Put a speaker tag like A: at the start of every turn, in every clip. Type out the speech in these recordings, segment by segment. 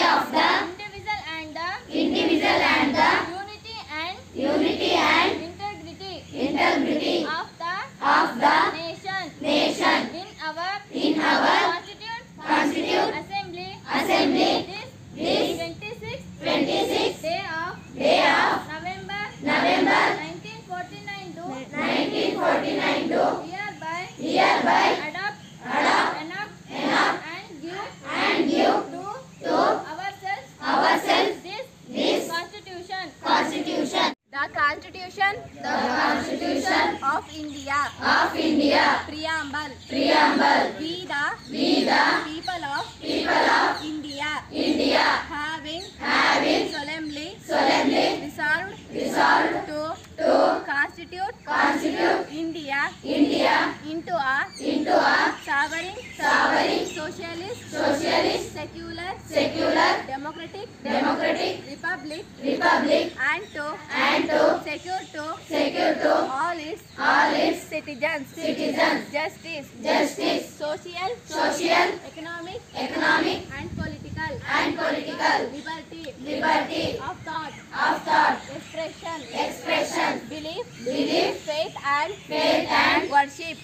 A: of the individual and the unity and integrity of the nation in our constitute assembly this 26th day of November 1949 do hereby adopt and give to ourselves this constitution.
B: The Constitution of India. Preamble. We the people of India having solemnly resolved to constitute India into a sovereign socialist secular democratic republic and to secure to all its citizens justice social economic and political liberty of thought expression belief faith and worship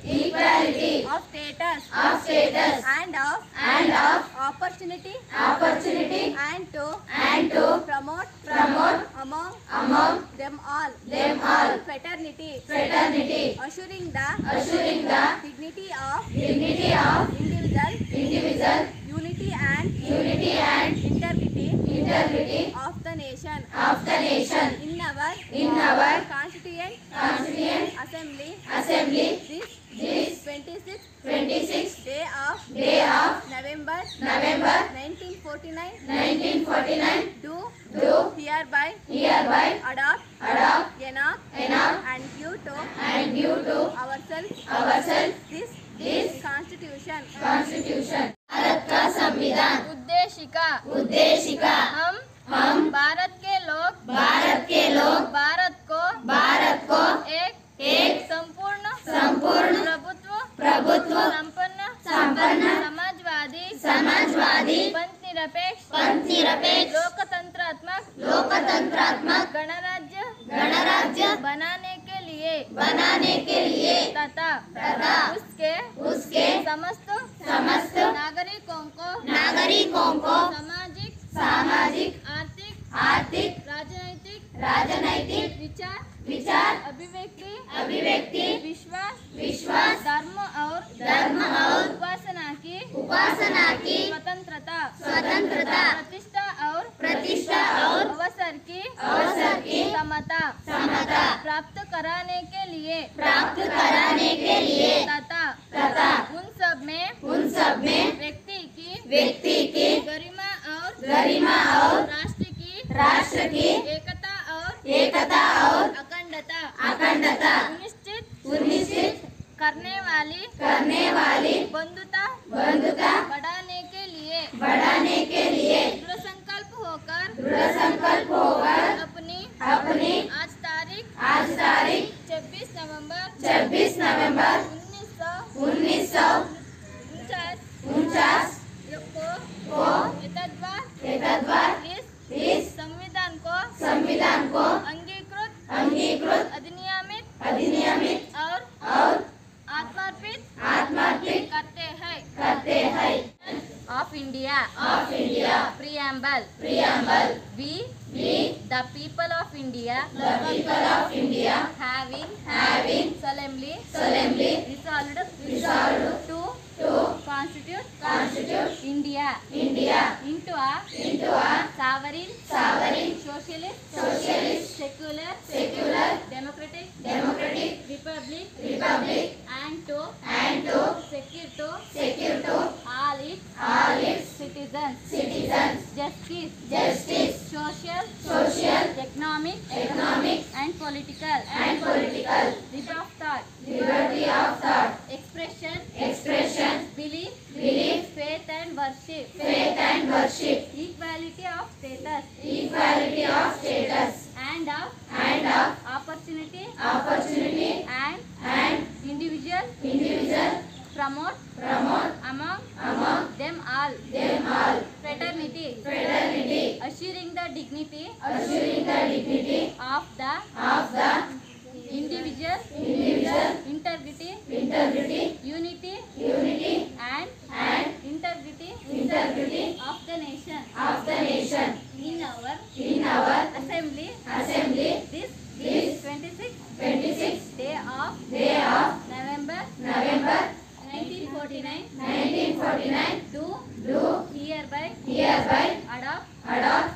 B: equality of status and of opportunity and to promote among them all fraternity assuring the dignity of individual unity and integrity of the nation in our constituent assembly this 26th day of November 1949 do hereby adopt and give to ourselves this constitution.
A: Bharat का संविधान
B: उद्देशिका हम भारत के लोग भारत को एक संपूर्ण प्रभुत्व संपन्न समाजवादी पंथ निरपेक्ष लोकतंत्रात्मक गणराज्य बनाने के लिए तथा उसके समस्त नागरिकों को सामाजिक आर्थिक राजनैतिक विचार अभिव्यक्ति विश्वास धर्म और उपासना की स्वतंत्रता प्रतिष्ठा और अवसर की समता प्राप्त कराने के लिए तथा उन सब में व्यक्ति की गरिमा और राष्ट्र की एकता और अखंडता सुनिश्चित करने वाली बंधुता बढ़ाने के लिए दृढ़ संकल्प होकर अपनी आज तारीख 26 नवंबर 1949 को एतद्वार इस संविधान को अंगीकृत अधिनियमित और आत्मार्पित करते हैं। Of India. Preamble. We the people of India having solemnly resolved to constitute India into a sovereign socialist secular democratic republic and to secure to all its citizens justice social economic and political liberty of thought expression belief faith and worship equality of status and of opportunity and individual promote among them all dignity
A: assuring the dignity
B: of the
A: of the
B: individual integrity unity and integrity of the nation in our assembly this 26th day of November 1949 do hereby
A: hereby
B: adopt
A: adopt